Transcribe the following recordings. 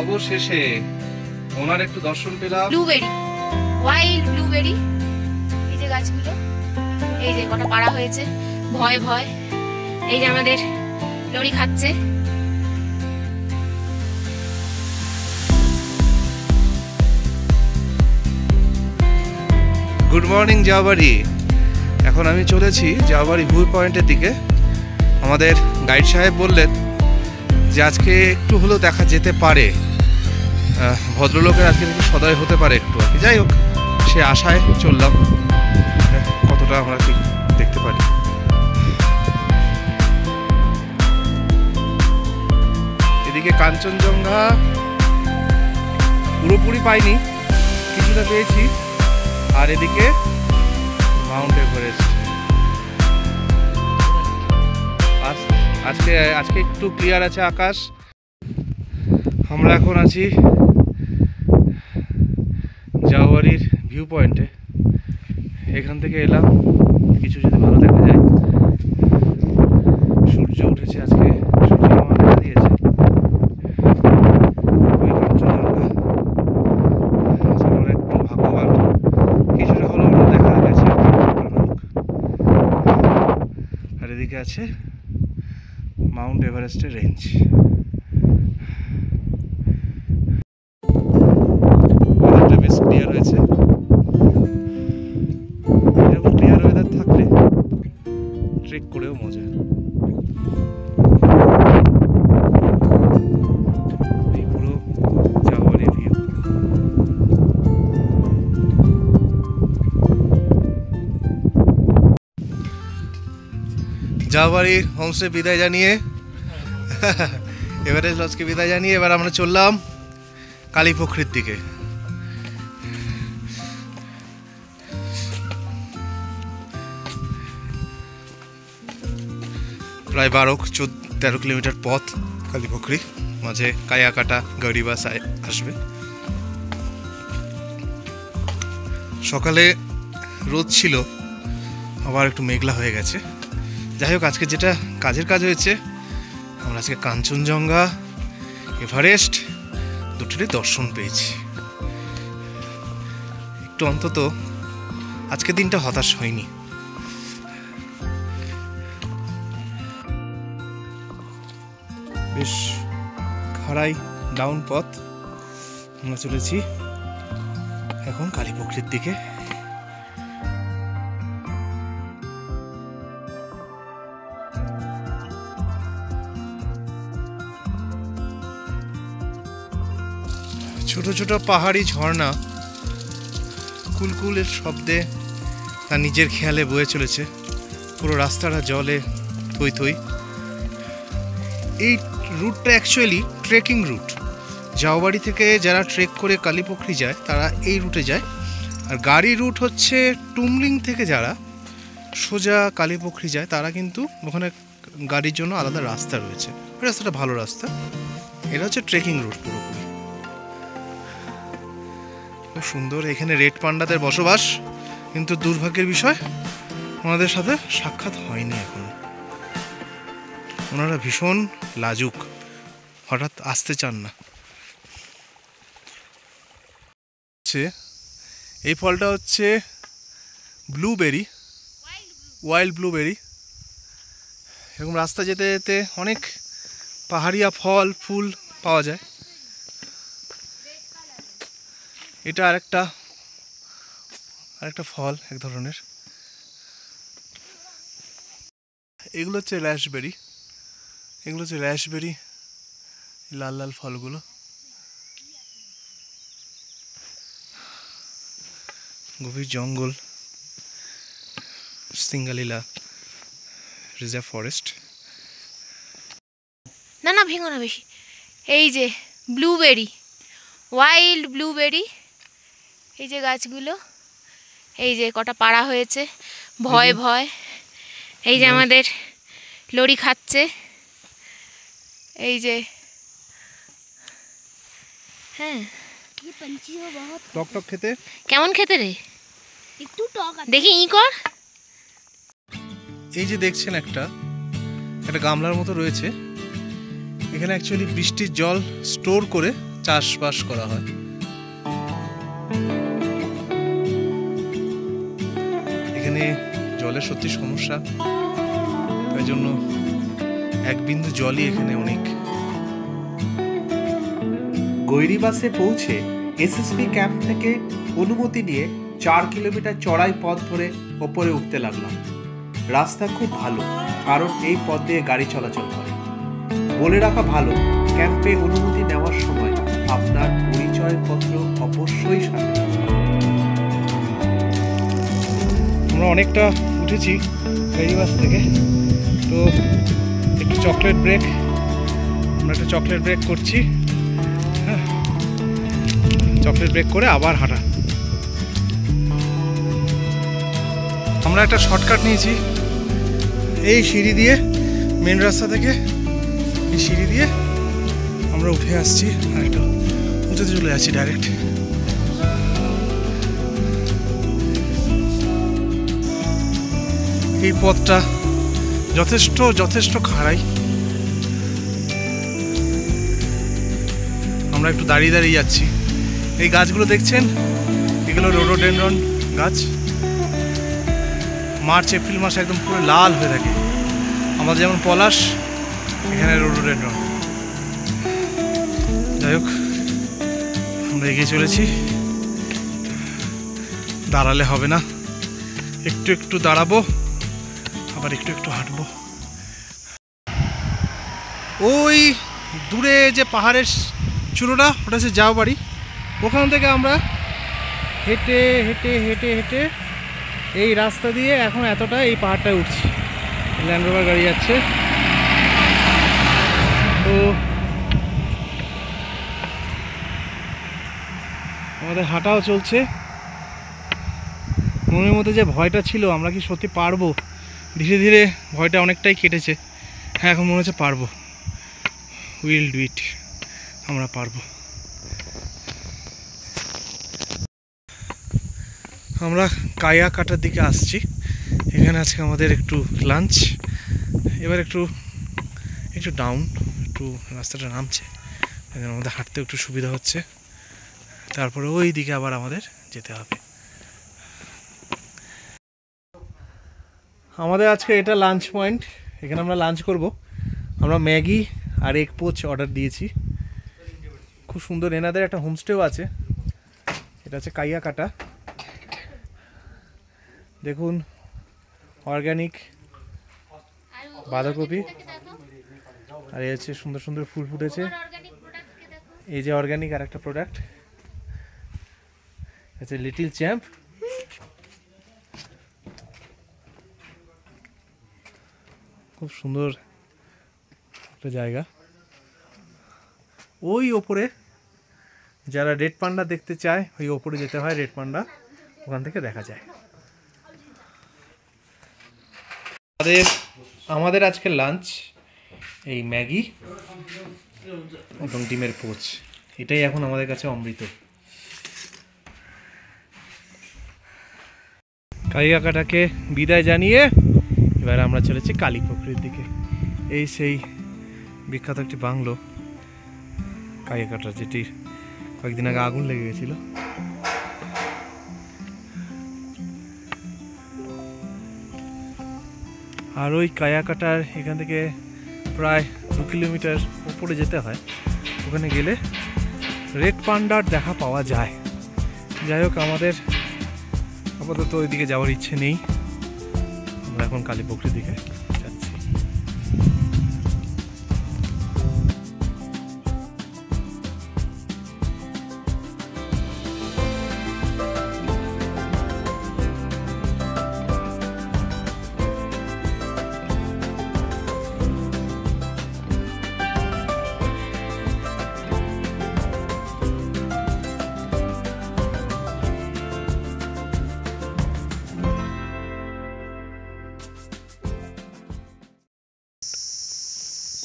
অবশেষে ওনার একটু দর্শন পেলাম। Blueberry, wild blueberry. এই যে গাছগুলো, এই যে কটা পাড়া হয়েছে, ভয় ভয়। এই যে আমাদের লরি খাচ্ছে। Good morning Jawabari. এখন আমি চলেছি জাওয়াবাড়ি ভিউ পয়েন্টের দিকে। আমাদের গাইড সাহেব বললেন যে আজকে একটু হলেও দেখা যেতে পারে, ভদ্রলোকের আজকে একটু সদয় হতে পারে একটু আর কি। যাই হোক, সে আশায় চললাম, কতটা আমরা ঠিক দেখতে পারি। এদিকে কাঞ্চনজঙ্ঘা পুরোপুরি পাইনি, কিছুটা পেয়েছি। আর এদিকে মাউন্ট এভারেস্ট। আজকে একটু ক্লিয়ার আছে আকাশ। আমরা এখন আছি জাওয়াবাড়ির ভিউ পয়েন্টে। এখান থেকে এলাম, কিছু যদি ভালো দেখা যায়। সূর্য উঠেছে আজকে, সূর্য দেখা দিয়েছে। আমরা একটু ভাগ্যবান, কিছুটা হলেও দেখা গেছে। আর এদিকে আছে মাউন্ট এভারেস্টের রেঞ্জ। বেশ ক্লিয়ার হয়েছে। এরকম ক্লিয়ার ওয়েদার থাকলে ট্রেক করেও মজা। এই পুরো জাওয়াবাড়ি ভিউ। জাওয়াবাড়ির হোমস্টে বিদায় জানিয়ে, এভারেস্ট লজকে বিদায় জানিয়ে এবার আমরা চললাম কালীপুখুরির দিকে। প্রায় 12-13 কিলোমিটার পথ কালীপুখুরি, মাঝে কায়াকাটা গাড়ি বাস আসবে। সকালে রোদ ছিল, আবার একটু মেঘলা হয়ে গেছে। যাই হোক, আজকে যেটা কাজের কাজ হয়েছে, আমরা আজকে কাঞ্চনজঙ্ঘা, এভারেস্ট দুটোরই দর্শন পেয়েছি। একটু অন্তত আজকের দিনটা হতাশ হয়নি। বেশ খাড়াই ডাউন পথ। আমরা চলেছি এখন কালীপুখুরির দিকে। ছোট ছোট পাহাড়ি ঝর্ণা কুলকুলের শব্দে তার নিজের খেয়ালে বয়ে চলেছে। পুরো রাস্তাটা জলে থই থই। এই রুটটা অ্যাকচুয়ালি ট্রেকিং রুট। জাওয়াবাড়ি থেকে যারা ট্রেক করে কালীপুখুরি যায় তারা এই রুটে যায়। আর গাড়ি রুট হচ্ছে টুমলিং থেকে যারা সোজা কালীপুখুরি যায় তারা কিন্তু ওখানে গাড়ির জন্য আলাদা রাস্তা রয়েছে। ওই রাস্তাটা ভালো রাস্তা। এটা হচ্ছে ট্রেকিং রুট পুরোপুরি। খুব সুন্দর। এখানে রেড পান্ডাদের বসবাস, কিন্তু দুর্ভাগ্যের বিষয় ওনাদের সাথে সাক্ষাৎ হয়নি এখন। ওনারা ভীষণ লাজুক, হঠাৎ আসতে চান না। এই ফলটা হচ্ছে ব্লুবেরি, ওয়াইল্ড ব্লুবেরি। এরকম রাস্তা যেতে যেতে অনেক পাহাড়িয়া ফল ফুল পাওয়া যায়। এটা আরেকটা ফল এক ধরনের। এগুলো হচ্ছে র্যাশবেরি, লাল লাল ফলগুলো। গভীর জঙ্গল, সিঙ্গালীলা রিজার্ভ ফরেস্ট। না ভেঙো না বেশি। এই যে ব্লুবেরি, ওয়াইল্ড ব্লুবেরি। এই যে গাছগুলো, এই যে কটা পাড়া হয়েছে, ভয় ভয়। এই যে আমাদের লরি খাচ্ছে। এই যে হ্যাঁ, টক টক খেতে। কেমন খেতে রে? একটু টক দেখি, ই কর। এই যে দেখছেন একটা গামলার মতো রয়েছে। এখানে অ্যাকচুয়ালি বৃষ্টির জল স্টোর করে চাষবাস করা হয়। এখানে জলের সত্যি সমস্যা, তাই জন্য এক বিন্দু জলই এখানে অনেক। গৈরিবাসে পৌঁছে এসএসবি ক্যাম্প থেকে অনুমতি নিয়ে 4 কিলোমিটার চড়াই পথ ধরে ওপরে উঠতে লাগলাম। রাস্তা খুব ভালো, কারণ এই পথ দিয়ে গাড়ি চলাচল করে। বলে রাখা ভালো, ক্যাম্পে অনুমতি নেওয়ার সময় আপনার পরিচয়পত্র অবশ্যই সাথে রাখবেন। আমরা অনেকটা উঠেছি গৈরিবাস থেকে, তো একটু চকলেট ব্রেক, আমরা একটা চকলেট ব্রেক করছি। হ্যাঁ, চকলেট ব্রেক করে আবার হাঁটা। আমরা একটা শর্টকাট নিয়েছি এই সিঁড়ি দিয়ে, মেন রাস্তা থেকে এই সিঁড়ি দিয়ে আমরা উঠে আসছি আর একটু উঁচুতে চলে যাচ্ছি ডাইরেক্ট। এই পথটা যথেষ্ট যথেষ্ট খাড়াই। আমরা একটু দাঁড়িয়ে দাঁড়িয়ে যাচ্ছি। এই গাছগুলো দেখছেন, এগুলো রোডোডেনড্রন গাছ। মার্চ এপ্রিল মাসে একদম পুরো লাল হয়ে থাকে। আমাদের যেমন পলাশ, এখানে রোডোডেনড্রন। যাই হোক, আমরা এগিয়ে চলেছি। দাঁড়ালে হবে না, একটু একটু দাঁড়াবো, আবার একটু একটু হাঁটবো। ওই দূরে যে পাহাড়ের চূড়োটা, ওটা হচ্ছে জাওবাড়ি। ওখান থেকে আমরা হেঁটে হেঁটে হেঁটে হেঁটে এই রাস্তা দিয়ে এখন এতটা এই পাহাড়টায় উঠছি। ল্যান্ড রোভার গাড়ি যাচ্ছে। তো আমাদের হাঁটাও চলছে। মনের মধ্যে যে ভয়টা ছিল, আমরা কি সত্যি পারবো, ধীরে ধীরে ভয়টা অনেকটাই কেটেছে। হ্যাঁ, এখন মনে হচ্ছে পারবো। উইল ডু ইট, আমরা পারবো। আমরা কায়াকাটার দিকে আসছি। এখানে আজকে আমাদের একটু লাঞ্চ। এবার একটু একটু ডাউন, একটু রাস্তাটা নামছে, আমাদের হাঁটতে একটু সুবিধা হচ্ছে। তারপরে ওই দিকে আবার আমাদের যেতে হবে। আমাদের আজকে এটা লাঞ্চ পয়েন্ট, এখানে আমরা লাঞ্চ করব। আমরা ম্যাগি আর এগ পোচ অর্ডার দিয়েছি। খুব সুন্দর, এনাদের একটা হোমস্টেও আছে। এটা হচ্ছে কাইয়াকাটা। দেখুন, অর্গানিক বাঁধাকপি, আর এই হচ্ছে সুন্দর সুন্দর ফুল ফুটেছে। এই যে অর্গানিক আর একটা প্রোডাক্ট আছে, লিটল চ্যাম্প। খুব সুন্দর একটা জায়গা। ওই ওপরে যারা রেড পান্ডা দেখতে চায়, ওই ওপরে যেতে হয়। রেড পান্ডা ওখান থেকে দেখা যায়। আমাদের আজকে লাঞ্চ এই ম্যাগি এবং ডিমের পোচ, এটাই এখন আমাদের কাছে অমৃত। কাইয়াকাটাকে বিদায় জানিয়ে এবার আমরা চলেছি কালীপুকুরের দিকে। এই সেই বিখ্যাত একটি বাংলো কাইয়াকাটা, যেটির কয়েকদিন আগে আগুন লেগে গেছিল। আর ওই কায়াকাটার এখান থেকে প্রায় 2 কিলোমিটার উপরে যেতে হয়। ওখানে গেলে রেড পান্ডার দেখা পাওয়া যায়। যাই হোক, আমাদের আপাতত ওই দিকে যাওয়ার ইচ্ছে নেই। আমরা এখন কালীপুকুরের দিকে যাচ্ছি।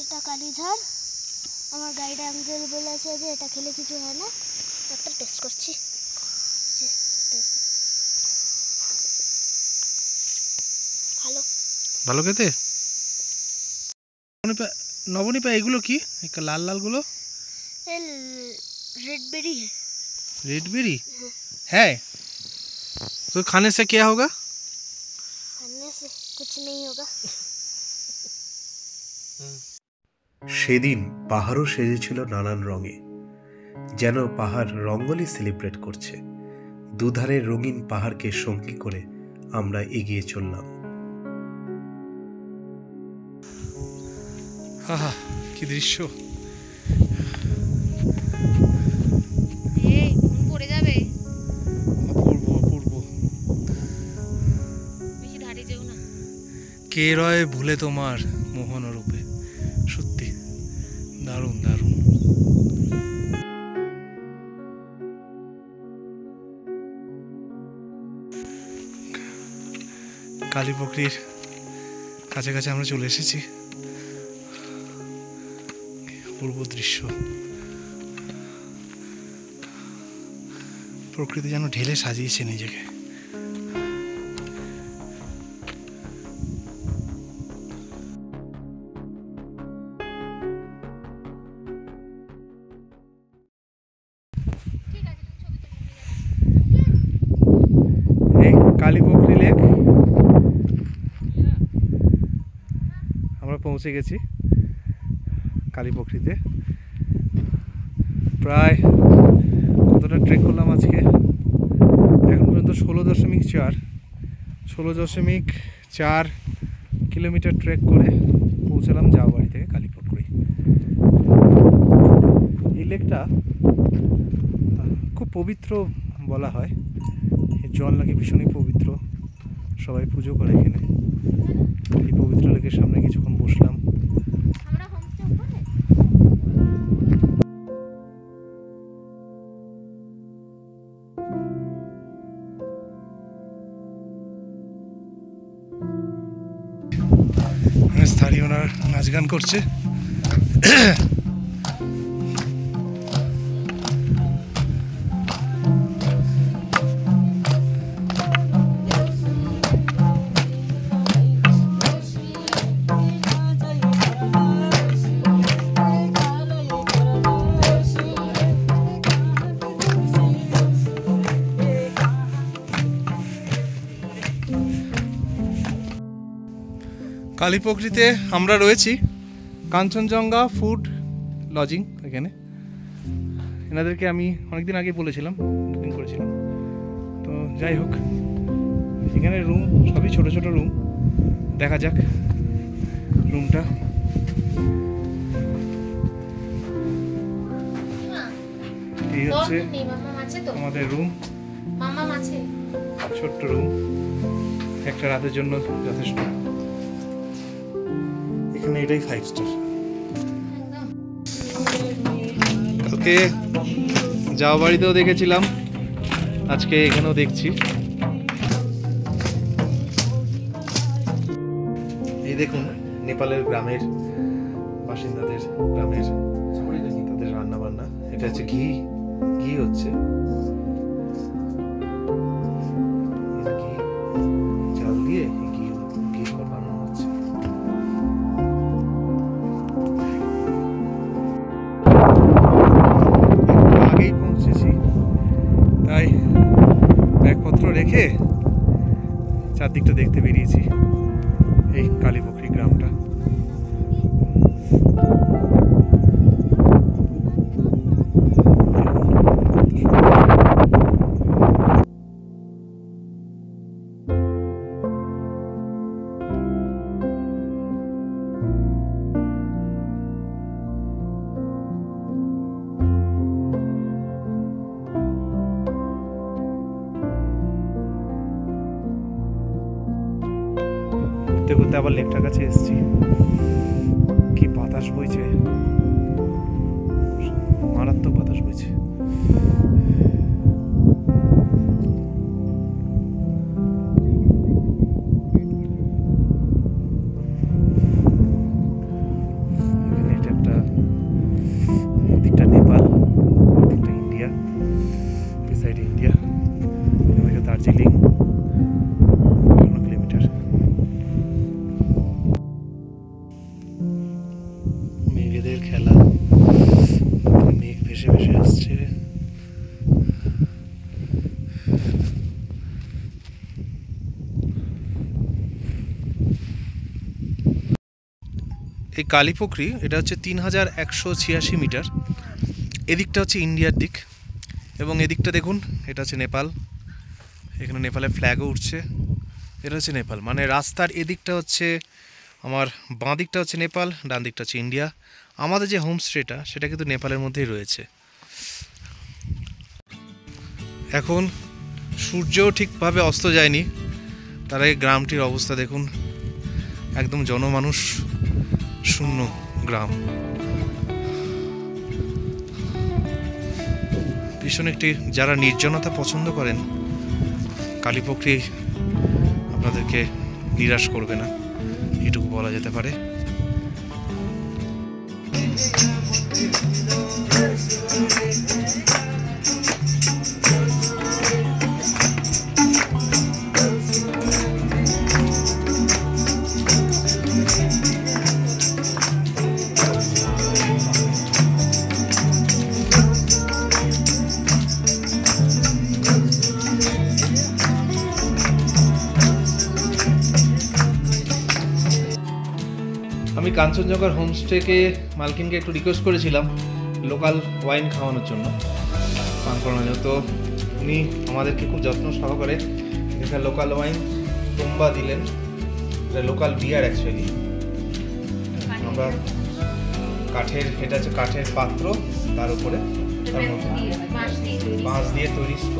এটা কালীঝাড়। আমার গাইড আঙ্কেল বলেছে যে এটা খেলে কিছু হয় না, একটা টেস্ট করছি। ভালো ভালো খেতে। নবনীপা, এগুলো কি লাল লালগুলো? रेड बेरी है। रेडबेरी है? तो खाने से क्या होगा? खाने से कुछ नहीं होगा। সেদিন পাহাড়ও সেজেছিল নানান রঙে, যেন পাহাড় রঙ্গোলি সেলিব্রেট করছে। দুধারে রঙিন পাহাড়কে সঙ্গী করে আমরা এগিয়ে চললাম। আহা কি দৃশ্য! এই ফোন পড়ে যাবে, অপূর্ব অপূর্ব। বেশি ধারে যেও না। কে রয় ভুলে তোমার মোহন রূপে। সত্যি দারুণ দারুণ। কালীপুকুরির কাছাকাছি আমরা চলে এসেছি। অপূর্ব দৃশ্য, প্রকৃতি যেন ঢেলে সাজিয়েছে নিজেকে। এই কালীপুকুরি লেক আমরা পৌঁছে গেছি। কালীপুকুরিতে প্রায় কতটা ট্রেক করলাম আজকে? এখন পর্যন্ত 16.4 কিলোমিটার ট্রেক করে পৌঁছালাম জাওয়াবাড়ি থেকে কালীপুকুরি। এই লেকটা খুব পবিত্র বলা হয়, এর জল নাকি ভীষণই পবিত্র, সবাই পুজো করে এখানে। এই পবিত্র লেকের সামনে কিছুক্ষণ বসলাম। আমরা হোমস্টে উপরে স্থানীয়রা নাচ গান করছে। কালীপুকুরিতে আমরা রয়েছি কাঞ্চনজঙ্ঘা ফুড লজিং। এখানে এনাদেরকে আমি অনেকদিন আগে বলেছিলাম, বুকিং করেছিলাম। তো যাই হোক, এখানে রুম সবই ছোট ছোট রুম। দেখা যাক রুমটা। এই হচ্ছে আমাদের রুম, ছোট্ট রুম, একটা রাতের জন্য যথেষ্ট। এখানে এটাই 5 স্টার। কালকে জাওয়াবাড়িতেও দেখেছিলাম, আজকে এখানেও দেখছি। এই দেখুন নেপালের গ্রামের বাসিন্দাদের, গ্রামের তাদের রান্না বান্না। এটা হচ্ছে ঘি হচ্ছে ঘি চাল দিয়ে ঘি বানানো হচ্ছে। আগেই পৌঁছেছি, তাই ব্যাগপত্র রেখে চারদিকটা দেখতে বেরিয়েছি। এই কালীপুকুরি গ্রামটা। ঘুরতে ঘুরতে আবার লেকটার কাছে এসেছি। কি বাতাস বইছে, মারাত্মক বাতাস বইছে। এটা একটা, এদিকটা নেপাল, এদিকটা ইন্ডিয়া, এই সাইডে ইন্ডিয়া, এদিকে দার্জিলিং। কিলোমিটার মেয়েদের খেলা। আসছে। এই কালীপুকুরি এটা হচ্ছে 3186 মিটার। এদিকটা হচ্ছে ইন্ডিয়ার দিক এবং এদিকটা দেখুন, এটা হচ্ছে নেপাল। এখানে নেপালের ফ্ল্যাগও উঠছে। এটা হচ্ছে নেপাল, মানে রাস্তার এদিকটা হচ্ছে আমার, বাঁ দিকটা হচ্ছে নেপাল, ডান দিকটা হচ্ছে ইন্ডিয়া। আমাদের যে হোমস্টেটা সেটা কিন্তু নেপালের মধ্যেই রয়েছে। এখন সূর্যও ঠিকভাবে অস্ত যায়নি, তার আগে গ্রামটির অবস্থা দেখুন, একদম জনমানুষ শূন্য গ্রাম। ভীষণ একটি, যারা নির্জনতা পছন্দ করেন, কালীপুকুরি আপনাদেরকে নিরাশ করবে না, এটুকু বলা যেতে পারে। আমি কাঞ্চনজঙ্ঘার হোমস্টেকে মালকিনকে একটু রিকোয়েস্ট করেছিলাম লোকাল ওয়াইন খাওয়ানোর জন্য, পান করানোর জন্য। তো উনি আমাদেরকে খুব যত্ন সহকারে এখানে লোকাল ওয়াইন তোম্বা দিলেন। এটা লোকাল বিয়ার অ্যাকচুয়ালি। আমরা কাঠের, এটা হচ্ছে কাঠের পাত্র, তার উপরে তার মধ্যে বাঁশ দিয়ে তৈরি স্ট্র,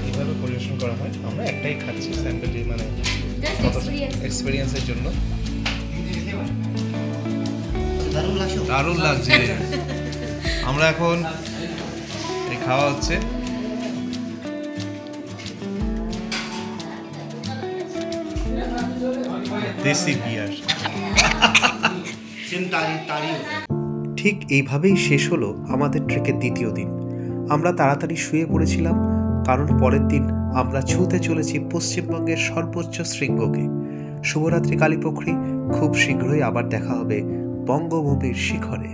এইভাবে পরিবেশন করা হয়। আমরা একটাই খাচ্ছি স্যাম্পল, মানে এক্সপিরিয়েন্সের জন্য। দারুণ লাগছে। আমরা এখন এই খাওয়া হচ্ছে। দেশি বিয়ার। ঠিক এইভাবেই শেষ হলো আমাদের ট্রেকের দ্বিতীয় দিন। আমরা তাড়াতাড়ি শুয়ে পড়েছিলাম, কারণ পরের দিন আমরা ছুঁতে চলেছি পশ্চিমবঙ্গের সর্বোচ্চ শৃঙ্গকে। শুভরাত্রি কালীপুকুরি, খুব শীঘ্রই আবার দেখা হবে বঙ্গভূমির শিখরে।